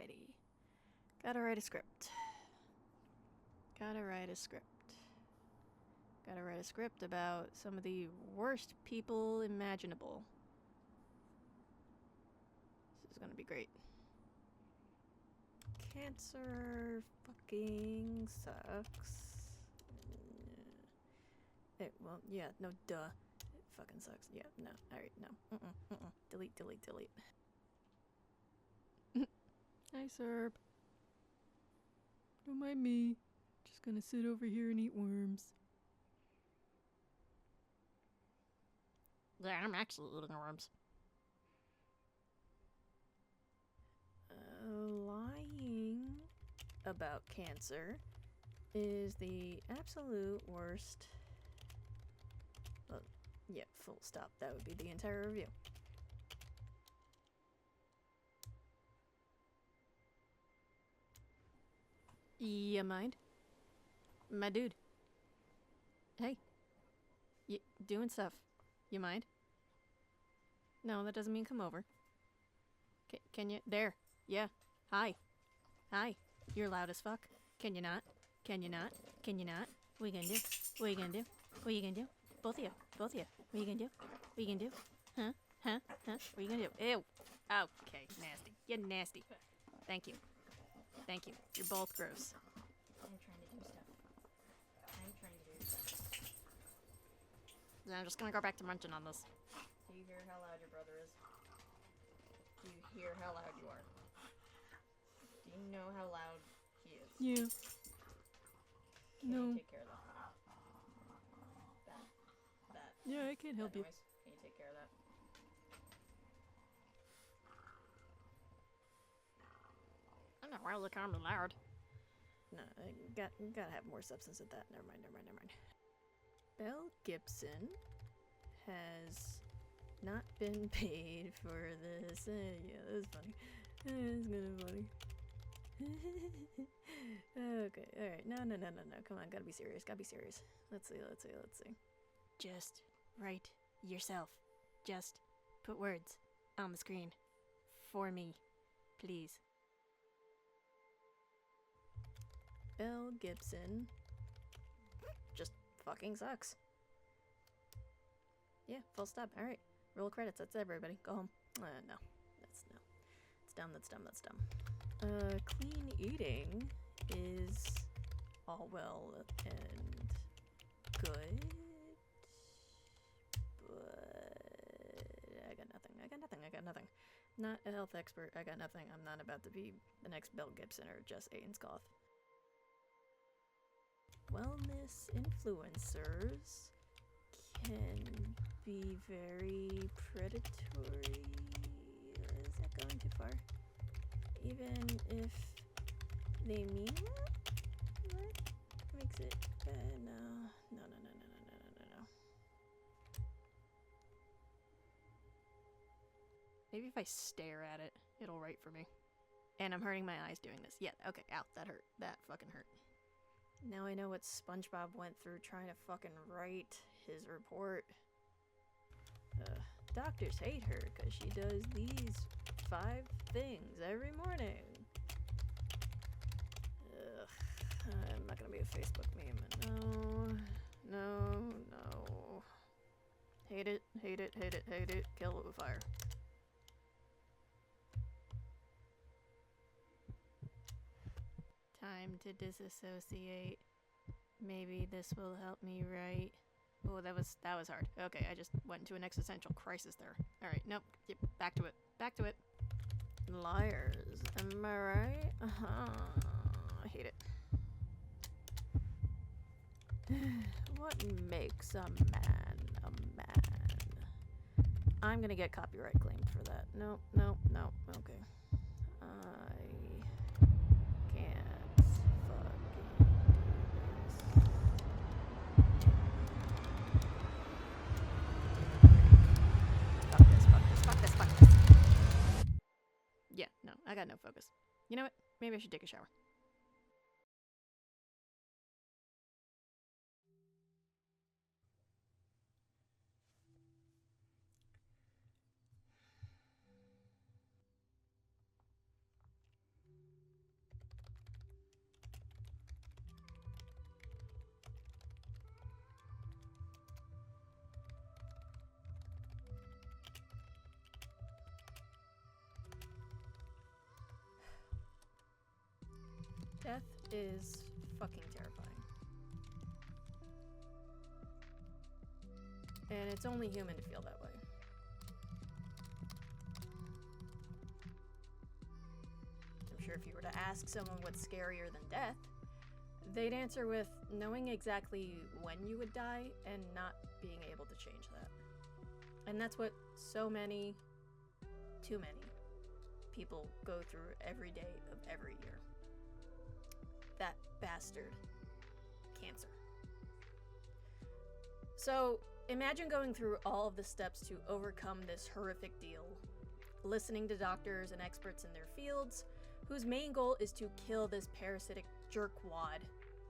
Alrighty. Gotta write a script. Gotta write a script about some of the worst people imaginable. This is gonna be great. Cancer fucking sucks. Well, yeah, no, duh. It fucking sucks. Yeah, no. Alright, no. Delete. Hi, Serb. Don't mind me. Just gonna sit over here and eat worms. Yeah, I'm actually eating worms. Lying about cancer is the absolute worst. Well, yeah, full stop. That would be the entire review. You mind? My dude. Hey. You doing stuff. You mind? No, that doesn't mean come over. Can you? There. Yeah. Hi. You're loud as fuck. Can you not? What you gonna do? What you gonna do? Both of you. What you gonna do? Huh? What you gonna do? Ew. Okay, nasty. You're nasty. Thank you. You're both gross. I'm trying to do stuff. Yeah, I'm just gonna go back to munching on this. Do you hear how loud your brother is? Do you hear how loud you are? Do you know how loud he is? Yeah. Can No. you take care of that? That. Yeah, I can't help that you. noise? Can you take care of that? I don't know why they call me loud. No, I gotta have more substance at that. Never mind. Belle Gibson has not been paid for this. Yeah, that's funny. It's kind of funny. Okay, alright. No. Come on, gotta be serious. Let's see. Just write yourself. Just put words on the screen. For me. Please. Belle Gibson just fucking sucks. Yeah, full stop. Alright. Roll credits. That's everybody. Go home. No. It's dumb. Clean eating is all well and good, but I got nothing. Not a health expert. I got nothing. I'm not about to be the next Belle Gibson or Jess Ainscough. Wellness influencers can be very predatory. Is that going too far? Even if they mean well? What makes it bad? No. Maybe if I stare at it, it'll write for me. And I'm hurting my eyes doing this. Yeah, okay, ow, that hurt. That fucking hurt. Now I know what SpongeBob went through trying to fucking write his report. Doctors hate her because she does these 5 things every morning. Ugh, I'm not gonna be a Facebook meme. No. Hate it. Kill it with fire. Time to disassociate. Maybe this will help me write. Oh, that was hard. Okay, I just went into an existential crisis there. Alright, nope. Yep, back to it. Liars, am I right? I hate it. What makes a man a man? I'm gonna get copyright claimed for that. No. Okay. I can't fucking do this. Fuck this. Yeah, no, I got no focus. You know what? Maybe I should take a shower. Death is fucking terrifying. And it's only human to feel that way. I'm sure if you were to ask someone what's scarier than death, they'd answer with knowing exactly when you would die and not being able to change that. And that's what so many, too many, people go through every day of every year. That bastard cancer. So imagine going through all of the steps to overcome this horrific deal, listening to doctors and experts in their fields, whose main goal is to kill this parasitic jerkwad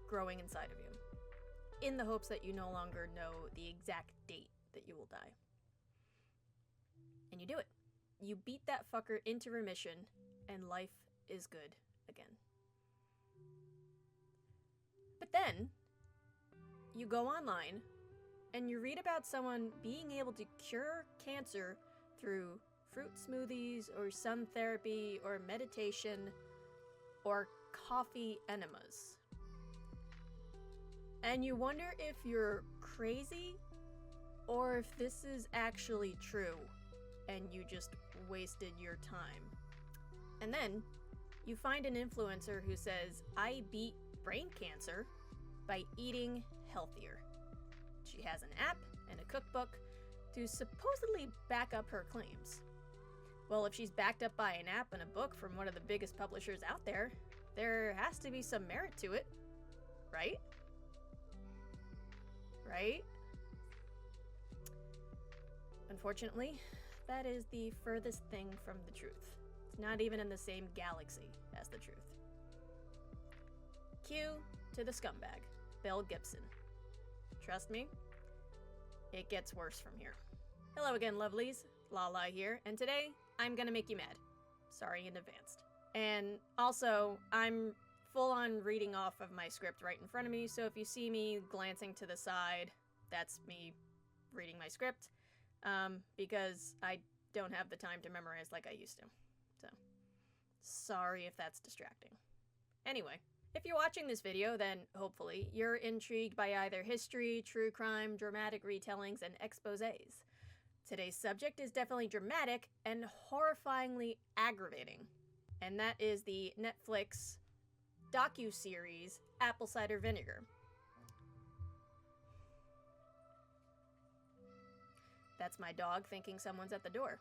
growing inside of you, in the hopes that you no longer know the exact date that you will die. And you do it. You beat that fucker into remission, and life is good again. But then, you go online, and you read about someone being able to cure cancer through fruit smoothies, or sun therapy, or meditation, or coffee enemas. And you wonder if you're crazy, or if this is actually true, and you just wasted your time. And then, you find an influencer who says, I beat brain cancer by eating healthier. She has an app and a cookbook to supposedly back up her claims. Well, if she's backed up by an app and a book from one of the biggest publishers out there, there has to be some merit to it, right? Right? Unfortunately, that is the furthest thing from the truth. It's not even in the same galaxy as the truth. Cue to the scumbag, Belle Gibson. Trust me, it gets worse from here. Hello again, lovelies. Lala here, and today I'm gonna make you mad. Sorry in advance. And also, I'm full on reading off of my script right in front of me, so if you see me glancing to the side, that's me reading my script, because I don't have the time to memorize like I used to. So, sorry if that's distracting. Anyway, if you're watching this video, then hopefully you're intrigued by either history, true crime, dramatic retellings, and exposés. Today's subject is definitely dramatic and horrifyingly aggravating, and that is the Netflix docu-series Apple Cider Vinegar. That's my dog thinking someone's at the door.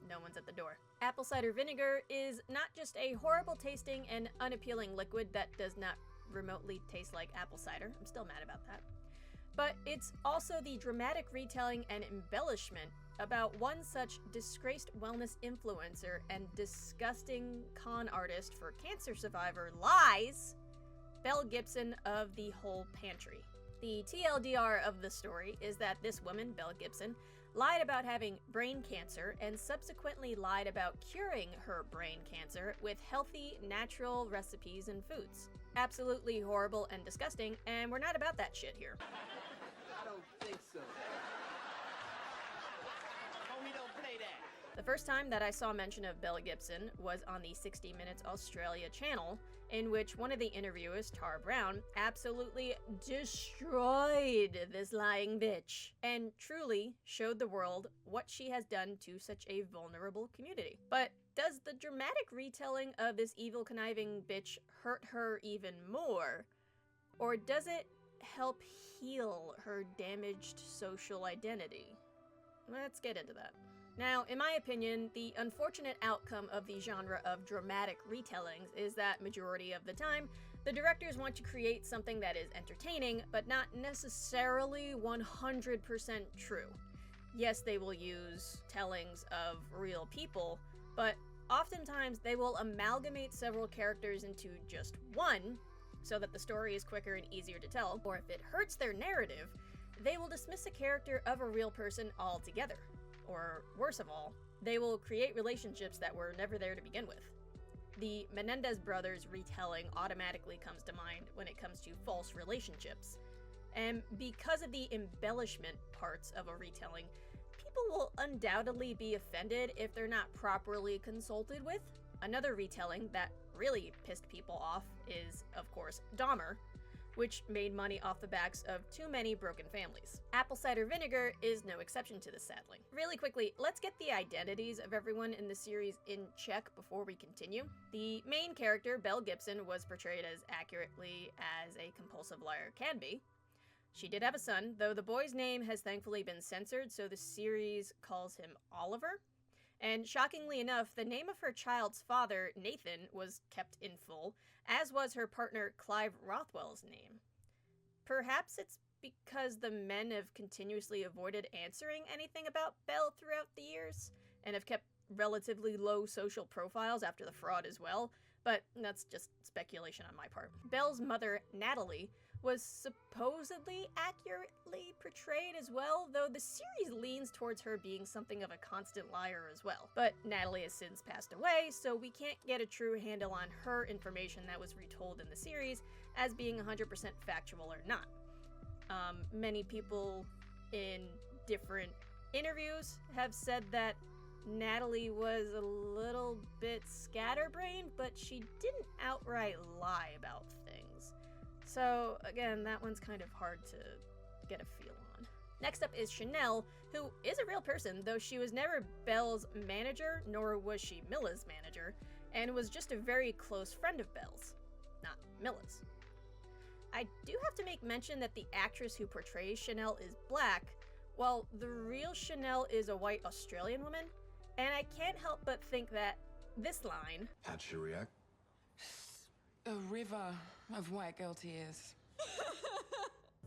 No one's at the door. Apple cider vinegar is not just a horrible tasting and unappealing liquid that does not remotely taste like apple cider. I'm still mad about that. But it's also the dramatic retelling and embellishment about one such disgraced wellness influencer and disgusting con artist for cancer survivor lies, Belle Gibson of the Whole Pantry. The TLDR of the story is that this woman, Belle Gibson, lied about having brain cancer and subsequently lied about curing her brain cancer with healthy, natural recipes and foods. Absolutely horrible and disgusting, and we're not about that shit here. I don't think so. Homie, don't play that. The first time that I saw mention of Belle Gibson was on the 60 Minutes Australia channel, in which one of the interviewers, Tara Brown, absolutely destroyed this lying bitch and truly showed the world what she has done to such a vulnerable community. But does the dramatic retelling of this evil conniving bitch hurt her even more? Or does it help heal her damaged social identity? Let's get into that. Now, in my opinion, the unfortunate outcome of the genre of dramatic retellings is that majority of the time, the directors want to create something that is entertaining, but not necessarily 100% true. Yes, they will use tellings of real people, but oftentimes they will amalgamate several characters into just one, so that the story is quicker and easier to tell, or if it hurts their narrative, they will dismiss a character of a real person altogether. Or, worse of all, they will create relationships that were never there to begin with. The Menendez brothers retelling automatically comes to mind when it comes to false relationships. And because of the embellishment parts of a retelling, people will undoubtedly be offended if they're not properly consulted with. Another retelling that really pissed people off is, of course, Dahmer, which made money off the backs of too many broken families. Apple cider vinegar is no exception to this, sadly. Really quickly, let's get the identities of everyone in the series in check before we continue. The main character, Belle Gibson, was portrayed as accurately as a compulsive liar can be. She did have a son, though the boy's name has thankfully been censored, so the series calls him Oliver. And shockingly enough, the name of her child's father, Nathan, was kept in full, as was her partner Clive Rothwell's name. Perhaps it's because the men have continuously avoided answering anything about Belle throughout the years, and have kept relatively low social profiles after the fraud as well, but that's just speculation on my part. Belle's mother, Natalie, was supposedly accurately portrayed as well, though the series leans towards her being something of a constant liar as well. But Natalie has since passed away, so we can't get a true handle on her information that was retold in the series as being 100% factual or not. Many people in different interviews have said that Natalie was a little bit scatterbrained, but she didn't outright lie about things. So, again, that one's kind of hard to get a feel on. Next up is Chanel, who is a real person, though she was never Belle's manager, nor was she Milla's manager, and was just a very close friend of Belle's, not Milla's. I do have to make mention that the actress who portrays Chanel is black, while the real Chanel is a white Australian woman, and I can't help but think that this line... How'd she react? A river of white girl tears.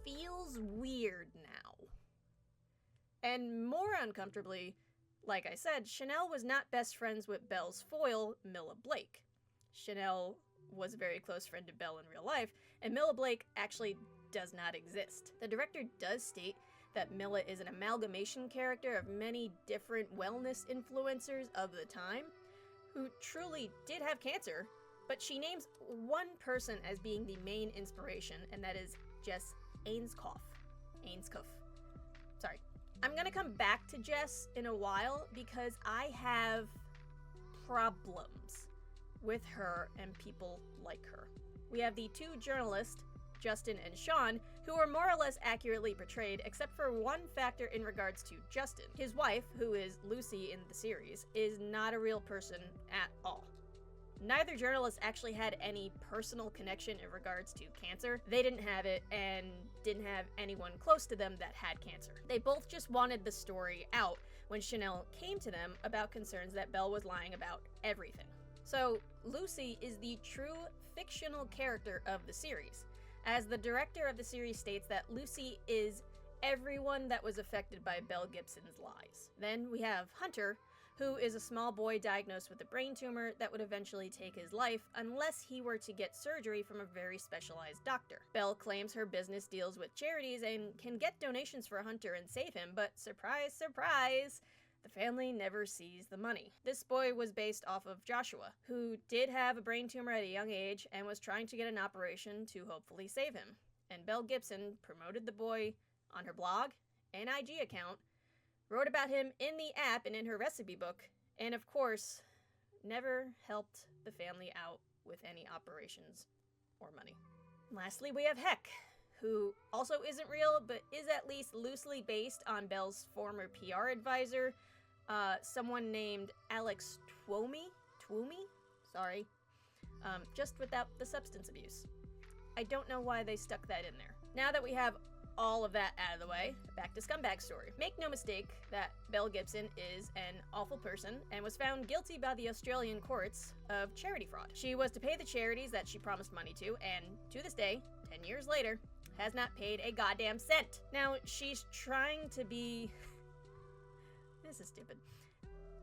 feels weird now. And more uncomfortably, like I said, Chanel was not best friends with Belle's foil, Milla Blake. Chanel was a very close friend to Belle in real life, and Milla Blake actually does not exist. The director does state that Milla is an amalgamation character of many different wellness influencers of the time, who truly did have cancer, but she names one person as being the main inspiration, and that is Jess Ainscough. Sorry. I'm gonna come back to Jess in a while because I have problems with her and people like her. We have the two journalists, Justin and Sean, who are more or less accurately portrayed, except for one factor in regards to Justin. His wife, who is Lucy in the series, is not a real person at all. Neither journalist actually had any personal connection in regards to cancer. They didn't have it and didn't have anyone close to them that had cancer. They both just wanted the story out when Chanel came to them about concerns that Belle was lying about everything. So Lucy is the true fictional character of the series, as the director of the series states that Lucy is everyone that was affected by Belle Gibson's lies. Then we have Hunter, who is a small boy diagnosed with a brain tumor that would eventually take his life unless he were to get surgery from a very specialized doctor. Belle claims her business deals with charities and can get donations for Hunter and save him, but surprise, surprise, the family never sees the money. This boy was based off of Joshua, who did have a brain tumor at a young age and was trying to get an operation to hopefully save him. And Belle Gibson promoted the boy on her blog and IG account, wrote about him in the app and in her recipe book, and of course, never helped the family out with any operations or money. Lastly, we have Heck, who also isn't real, but is at least loosely based on Belle's former PR advisor, someone named Alex Twomey? Sorry. Just without the substance abuse. I don't know why they stuck that in there. Now that we have all of that out of the way, back to Scumbag Story. Make no mistake that Belle Gibson is an awful person and was found guilty by the Australian courts of charity fraud. She was to pay the charities that she promised money to, and to this day, 10 years later, has not paid a goddamn cent. Now, she's trying to be... This is stupid.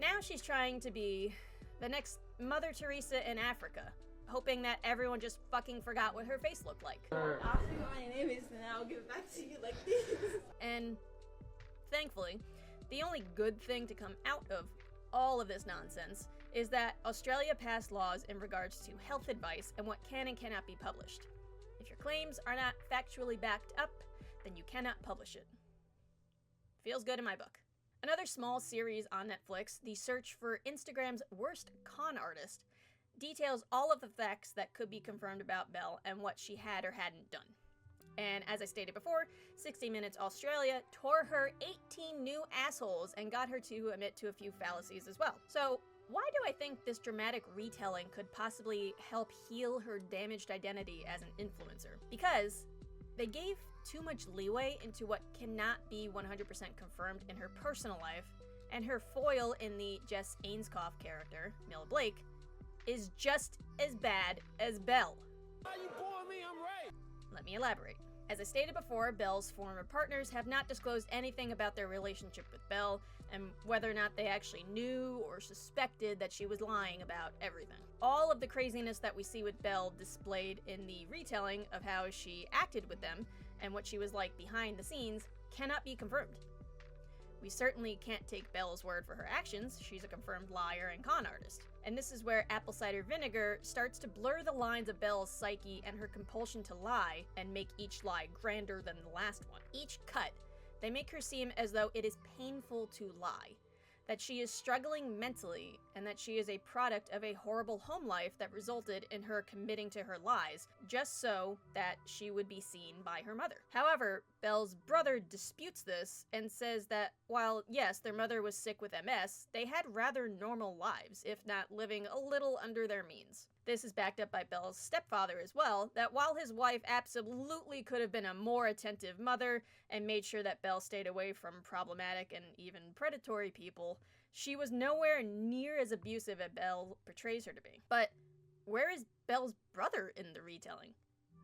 Now she's trying to be the next Mother Teresa in Africa, hoping that everyone just fucking forgot what her face looked like. I'll see what my name is and I'll give it back to you like this. And thankfully, the only good thing to come out of all of this nonsense is that Australia passed laws in regards to health advice and what can and cannot be published. If your claims are not factually backed up, then you cannot publish it. Feels good in my book. Another small series on Netflix, the search for Instagram's worst con artist, details all of the facts that could be confirmed about Belle and what she had or hadn't done. And as I stated before, 60 Minutes Australia tore her 18 new assholes and got her to admit to a few fallacies as well. So why do I think this dramatic retelling could possibly help heal her damaged identity as an influencer? Because they gave too much leeway into what cannot be 100% confirmed in her personal life, and her foil in the Jess Ainscough character, Mila Blake, is just as bad as Belle. Are you boring me? I'm right. Let me elaborate. As I stated before, Belle's former partners have not disclosed anything about their relationship with Belle, and whether or not they actually knew or suspected that she was lying about everything. All of the craziness that we see with Belle displayed in the retelling of how she acted with them and what she was like behind the scenes cannot be confirmed. We certainly can't take Belle's word for her actions. She's a confirmed liar and con artist. And this is where Apple Cider Vinegar starts to blur the lines of Belle's psyche and her compulsion to lie and make each lie grander than the last one. Each cut, they make her seem as though it is painful to lie, that she is struggling mentally, and that she is a product of a horrible home life that resulted in her committing to her lies, just so that she would be seen by her mother. However, Belle's brother disputes this and says that while, yes, their mother was sick with MS, they had rather normal lives, if not living a little under their means. This is backed up by Belle's stepfather as well, that while his wife absolutely could have been a more attentive mother and made sure that Belle stayed away from problematic and even predatory people, she was nowhere near as abusive as Belle portrays her to be. But where is Belle's brother in the retelling?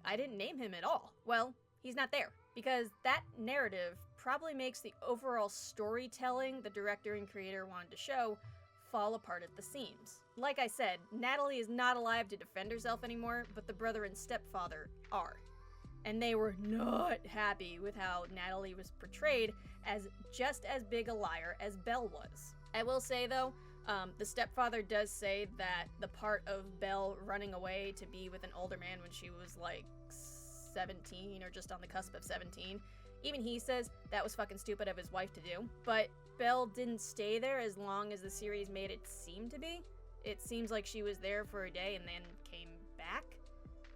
I didn't name him at all. Well, he's not there, because that narrative probably makes the overall storytelling the director and creator wanted to show fall apart at the seams. Like I said, Natalie is not alive to defend herself anymore, but the brother and stepfather are. And they were not happy with how Natalie was portrayed as just as big a liar as Belle was. I will say though, the stepfather does say that the part of Belle running away to be with an older man when she was like 17 or just on the cusp of 17, even he says that was fucking stupid of his wife to do. But Belle didn't stay there as long as the series made it seem to be. It seems like she was there for a day and then came back,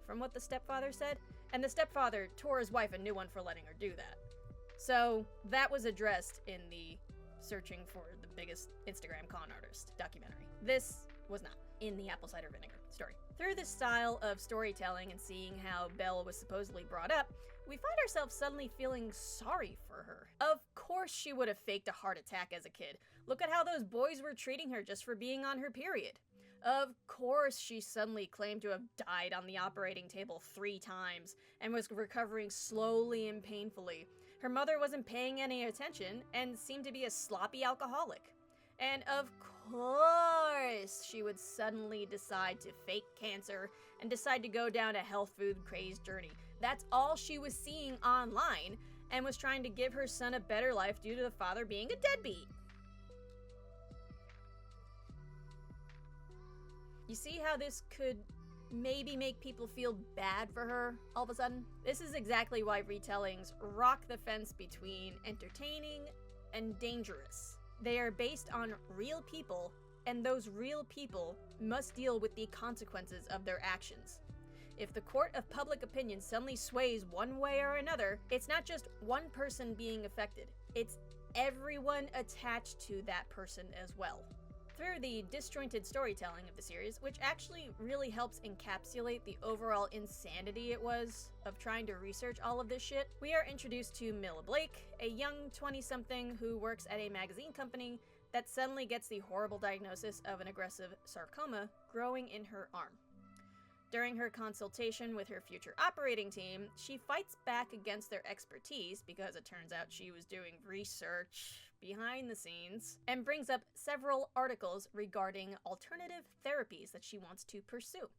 from what the stepfather said. And the stepfather tore his wife a new one for letting her do that. So that was addressed in the Searching for the Biggest Instagram Con Artist documentary. This was not in the Apple Cider Vinegar story. Through this style of storytelling and seeing how Belle was supposedly brought up, we find ourselves suddenly feeling sorry for her. Of course she would have faked a heart attack as a kid. Look at how those boys were treating her just for being on her period. Of course she suddenly claimed to have died on the operating table 3 times and was recovering slowly and painfully. Her mother wasn't paying any attention and seemed to be a sloppy alcoholic. And of course she would suddenly decide to fake cancer and decide to go down a health food craze journey. That's all she was seeing online and was trying to give her son a better life due to the father being a deadbeat. You see how this could maybe make people feel bad for her all of a sudden? This is exactly why retellings rock the fence between entertaining and dangerous. They are based on real people, and those real people must deal with the consequences of their actions. If the court of public opinion suddenly sways one way or another, it's not just one person being affected, it's everyone attached to that person as well. Through the disjointed storytelling of the series, which actually really helps encapsulate the overall insanity it was of trying to research all of this shit, we are introduced to Mila Blake, a young 20-something who works at a magazine company that suddenly gets the horrible diagnosis of an aggressive sarcoma growing in her arm. During her consultation with her future operating team, she fights back against their expertise because it turns out she was doing research behind the scenes, and brings up several articles regarding alternative therapies that she wants to pursue,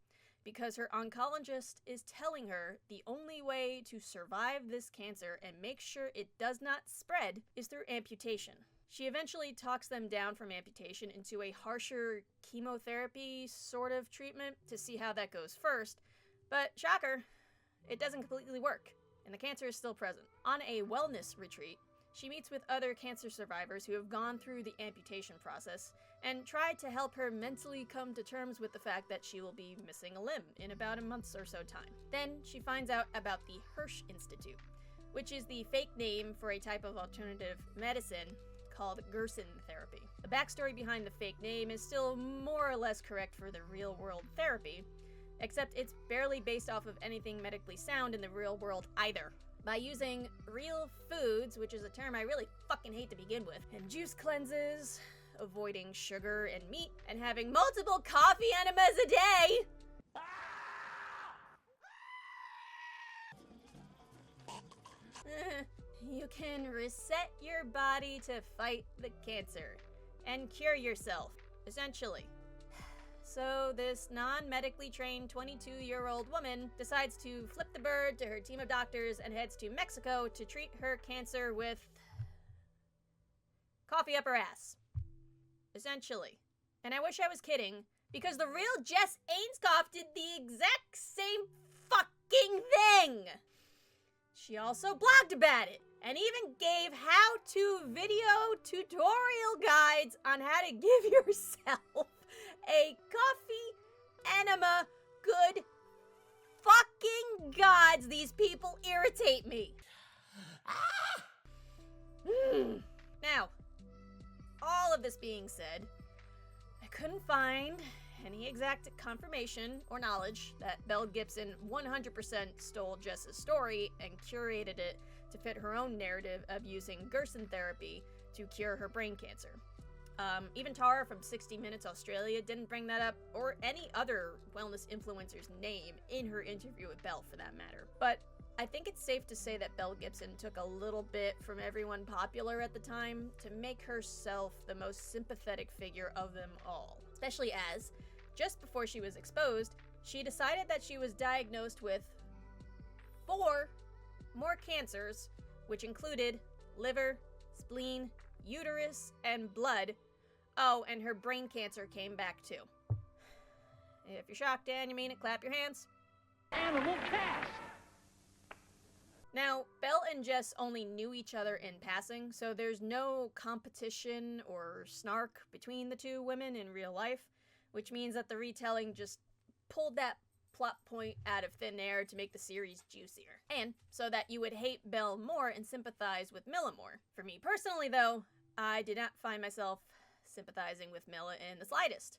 because her oncologist is telling her the only way to survive this cancer and make sure it does not spread is through amputation. She eventually talks them down from amputation into a harsher chemotherapy sort of treatment to see how that goes first, but shocker, it doesn't completely work, and the cancer is still present. On a wellness retreat, she meets with other cancer survivors who have gone through the amputation process and try to help her mentally come to terms with the fact that she will be missing a limb in about a month's or so time. Then she finds out about the Hirsch Institute, which is the fake name for a type of alternative medicine called Gerson therapy. The backstory behind the fake name is still more or less correct for the real-world therapy, except it's barely based off of anything medically sound in the real world either. By using real foods, which is a term I really fucking hate to begin with, and juice cleanses, avoiding sugar and meat, and having multiple coffee enemas a day, you can reset your body to fight the cancer and cure yourself, essentially. So this non-medically trained 22-year-old woman decides to flip the bird to her team of doctors and heads to Mexico to treat her cancer with coffee up her ass, essentially. And I wish I was kidding, because the real Jess Ainscough did the exact same fucking thing. She also blogged about it, and even gave how-to video tutorial guides on how to give yourself a coffee enema. Good fucking gods, these people irritate me. Now, all of this being said, I couldn't find any exact confirmation or knowledge that Belle Gibson 100% stole Jess's story and curated it to fit her own narrative of using Gerson therapy to cure her brain cancer. Even Tara from 60 Minutes Australia didn't bring that up, or any other wellness influencer's name in her interview with Belle for that matter. But I think it's safe to say that Belle Gibson took a little bit from everyone popular at the time to make herself the most sympathetic figure of them all. Especially as, just before she was exposed, she decided that she was diagnosed with 4 more cancers, which included liver, spleen, uterus, and blood. Oh, and her brain cancer came back too. If you're shocked and you mean it, clap your hands. Animal cast. Now, Belle and Jess only knew each other in passing, so there's no competition or snark between the two women in real life, which means that the retelling just pulled that plot point out of thin air to make the series juicier. And so that you would hate Belle more and sympathize with Milla more. For me personally, though, I did not find myself sympathizing with Milla in the slightest.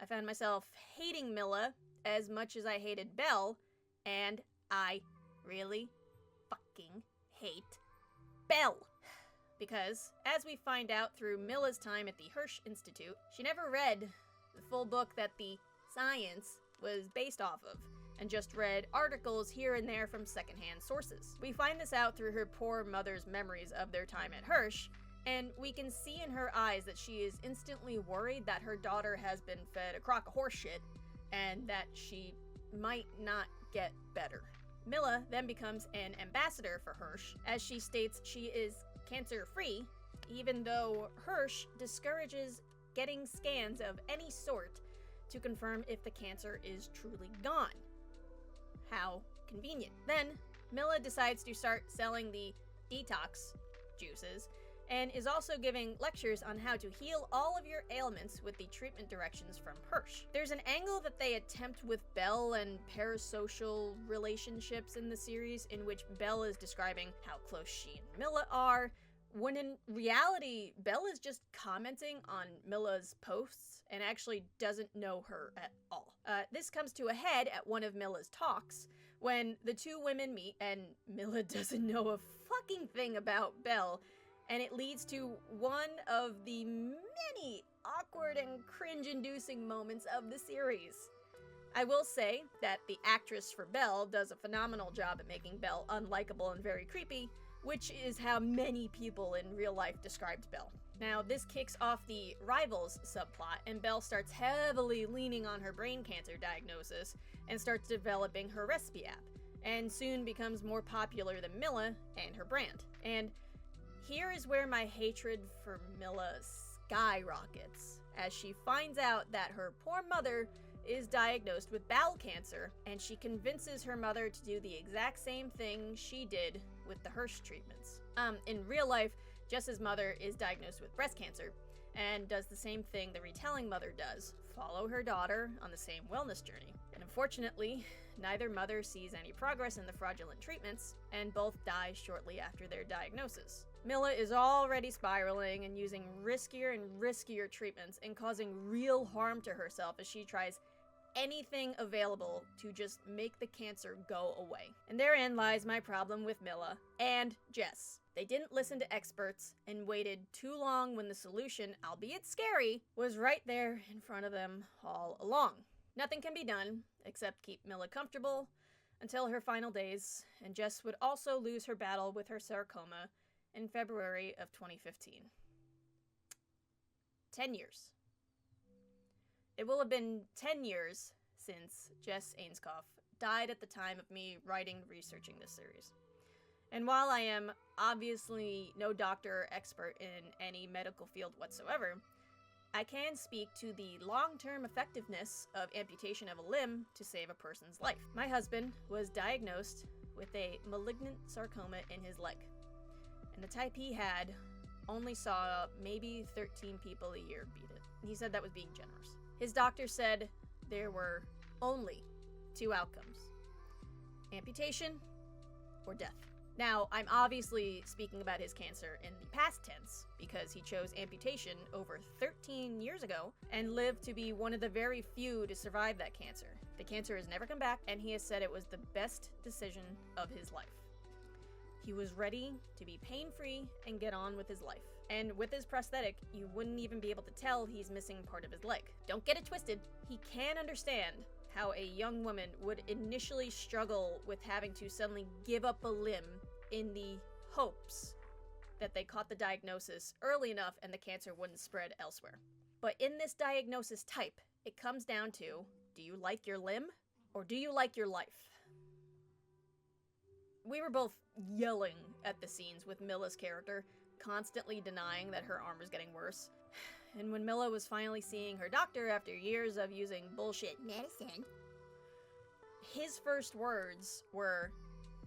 I found myself hating Milla as much as I hated Belle, and I really fucking hate Belle. Because, as we find out through Milla's time at the Hirsch Institute, she never read the full book that the science was based off of, and just read articles here and there from secondhand sources. We find this out through her poor mother's memories of their time at Hirsch, and we can see in her eyes that she is instantly worried that her daughter has been fed a crock of horse shit, and that she might not get better. Milla then becomes an ambassador for Hirsch, as she states she is cancer-free, even though Hirsch discourages getting scans of any sort to confirm if the cancer is truly gone. How convenient. Then, Milla decides to start selling the detox juices, and is also giving lectures on how to heal all of your ailments with the treatment directions from Hirsch. There's an angle that they attempt with Belle and parasocial relationships in the series, in which Belle is describing how close she and Milla are, when in reality, Belle is just commenting on Milla's posts and actually doesn't know her at all. This comes to a head at one of Milla's talks, when the two women meet and Milla doesn't know a fucking thing about Belle, and it leads to one of the many awkward and cringe-inducing moments of the series. I will say that the actress for Belle does a phenomenal job at making Belle unlikable and very creepy, which is how many people in real life described Belle. Now, this kicks off the rivals subplot, and Belle starts heavily leaning on her brain cancer diagnosis and starts developing her recipe app, and soon becomes more popular than Milla and her brand. And here is where my hatred for Milla skyrockets, as she finds out that her poor mother is diagnosed with bowel cancer, and she convinces her mother to do the exact same thing she did with the Hirsch treatments. In real life, Jess's mother is diagnosed with breast cancer, and does the same thing the retelling mother does, follow her daughter on the same wellness journey. And unfortunately, neither mother sees any progress in the fraudulent treatments, and both die shortly after their diagnosis. Milla is already spiraling and using riskier and riskier treatments and causing real harm to herself as she tries anything available to just make the cancer go away. And therein lies my problem with Milla and Jess. They didn't listen to experts and waited too long when the solution, albeit scary, was right there in front of them all along. Nothing can be done except keep Milla comfortable until her final days, and Jess would also lose her battle with her sarcoma in February of 2015. 10 years. It will have been 10 years since Jess Ainscough died at the time of me writing and researching this series. And while I am obviously no doctor or expert in any medical field whatsoever, I can speak to the long-term effectiveness of amputation of a limb to save a person's life. My husband was diagnosed with a malignant sarcoma in his leg, and the type he had only saw maybe 13 people a year beat it. He said that was being generous. His doctor said there were only 2 outcomes: amputation or death. Now, I'm obviously speaking about his cancer in the past tense because he chose amputation over 13 years ago and lived to be one of the very few to survive that cancer. The cancer has never come back, and he has said it was the best decision of his life. He was ready to be pain-free and get on with his life. And with his prosthetic, you wouldn't even be able to tell he's missing part of his leg. Don't get it twisted. He can understand how a young woman would initially struggle with having to suddenly give up a limb in the hopes that they caught the diagnosis early enough and the cancer wouldn't spread elsewhere. But in this diagnosis type, it comes down to, do you like your limb or do you like your life? We were both yelling at the scenes with Milla's character, constantly denying that her arm was getting worse. And when Milla was finally seeing her doctor after years of using bullshit medicine, his first words were,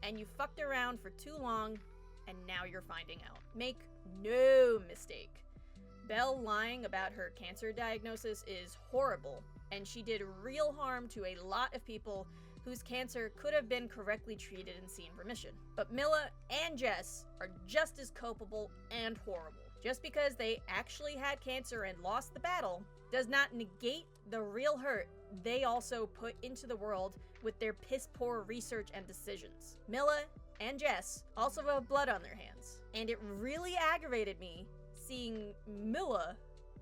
"And you fucked around for too long, and now you're finding out." Make no mistake, Belle lying about her cancer diagnosis is horrible, and she did real harm to a lot of people whose cancer could have been correctly treated and seen remission. But Milla and Jess are just as culpable and horrible. Just because they actually had cancer and lost the battle does not negate the real hurt they also put into the world with their piss-poor research and decisions. Milla and Jess also have blood on their hands, and it really aggravated me seeing Milla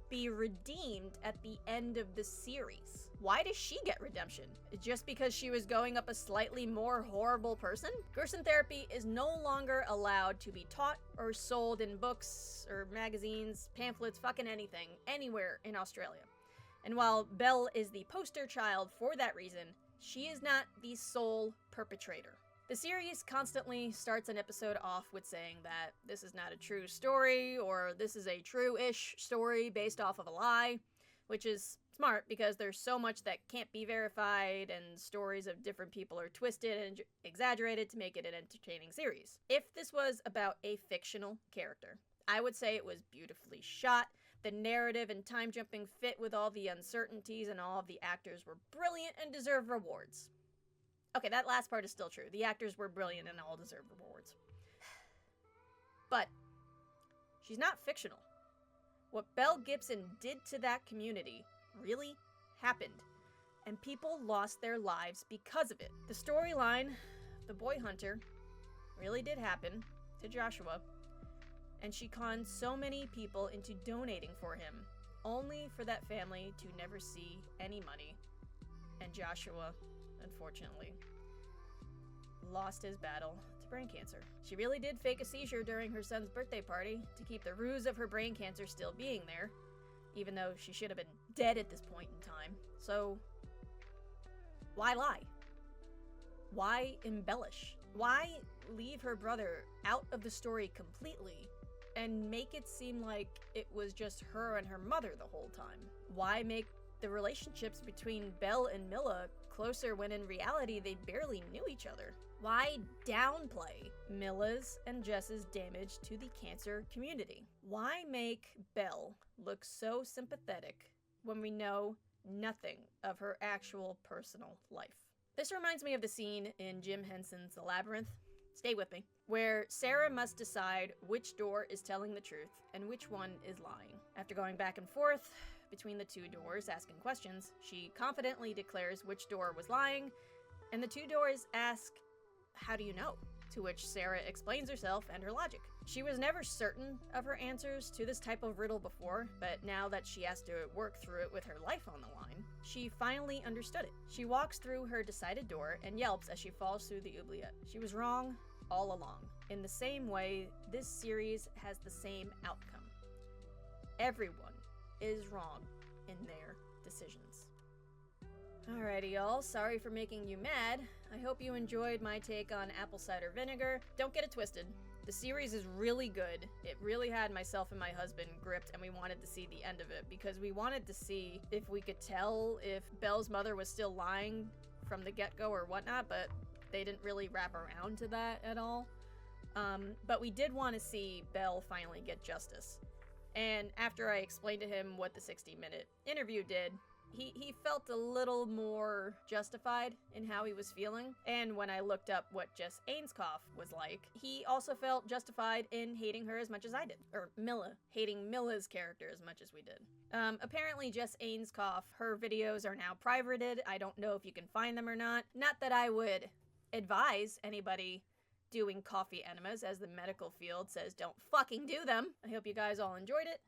be redeemed at the end of the series. Why does she get redemption? Just because she was going up a slightly more horrible person? Gerson therapy is no longer allowed to be taught or sold in books or magazines, pamphlets, fucking anything, anywhere in Australia. And while Belle is the poster child for that reason, she is not the sole perpetrator. The series constantly starts an episode off with saying that this is not a true story, or this is a true-ish story based off of a lie, which is smart because there's so much that can't be verified, and stories of different people are twisted and exaggerated to make it an entertaining series. If this was about a fictional character, I would say it was beautifully shot, the narrative and time jumping fit with all the uncertainties, and all of the actors were brilliant and deserve rewards. Okay, that last part is still true. The actors were brilliant and all deserve rewards. But she's not fictional. What Belle Gibson did to that community really happened, and people lost their lives because of it. The storyline, the boy hunter, really did happen to Joshua, and she conned so many people into donating for him, only for that family to never see any money. And Joshua, unfortunately, lost his battle to brain cancer. She really did fake a seizure during her son's birthday party to keep the ruse of her brain cancer still being there, even though she should have been dead at this point in time. So, why lie? Why embellish? Why leave her brother out of the story completely and make it seem like it was just her and her mother the whole time? Why make the relationships between Belle and Milla closer when in reality they barely knew each other? Why downplay Milla's and Jess's damage to the cancer community? Why make Belle look so sympathetic when we know nothing of her actual personal life? This reminds me of the scene in Jim Henson's The Labyrinth. Stay with me. Where Sarah must decide which door is telling the truth and which one is lying. After going back and forth between the two doors asking questions, she confidently declares which door was lying, and the two doors ask, "How do you know?" To which Sarah explains herself and her logic. She was never certain of her answers to this type of riddle before, but now that she has to work through it with her life on the line, she finally understood it. She walks through her decided door and yelps as she falls through the oubliette. She was wrong all along. In the same way, this series has the same outcome. Everyone is wrong in their decisions. Alrighty, y'all. Sorry for making you mad. I hope you enjoyed my take on apple cider vinegar. Don't get it twisted. The series is really good. It really had myself and my husband gripped, and we wanted to see the end of it because we wanted to see if we could tell if Belle's mother was still lying from the get-go or whatnot, but they didn't really wrap around to that at all. But we did want to see Belle finally get justice. And after I explained to him what the 60-minute interview did, he felt a little more justified in how he was feeling. And when I looked up what Jess Ainscough was like, he also felt justified in hating her as much as I did. Or Milla, hating Milla's character as much as we did. Apparently Jess Ainscough, her videos are now privated. I don't know if you can find them or not. Not that I would advise anybody doing coffee enemas, as the medical field says don't fucking do them. I hope you guys all enjoyed it.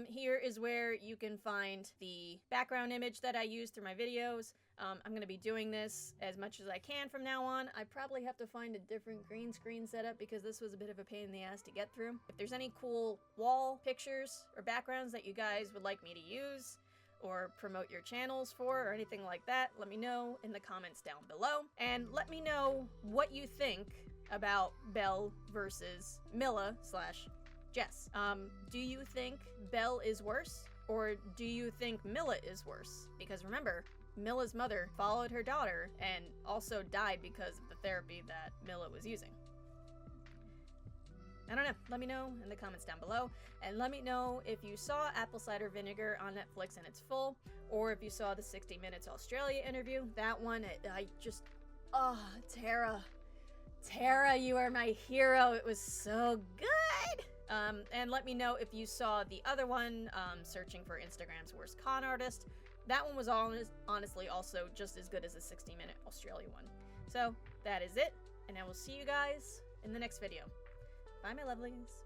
Here is where you can find the background image that I use through my videos. I'm going to be doing this as much as I can from now on. I probably have to find a different green screen setup because this was a bit of a pain in the ass to get through. If there's any cool wall pictures or backgrounds that you guys would like me to use or promote your channels for or anything like that, let me know in the comments down below. And let me know what you think about Belle versus Milla / Jess. Do you think Belle is worse, or do you think Milla is worse? Because remember, Milla's mother followed her daughter and also died because of the therapy that Milla was using. I don't know. Let me know in the comments down below. And let me know if you saw Apple Cider Vinegar on Netflix in its full, or if you saw the 60 Minutes Australia interview. That one, Tara, you are my hero. It was so good. And let me know if you saw the other one, searching for Instagram's worst con artist. That one was honestly also just as good as the 60-minute Australia one. So that is it, and I will see you guys in the next video. Bye, my lovelies.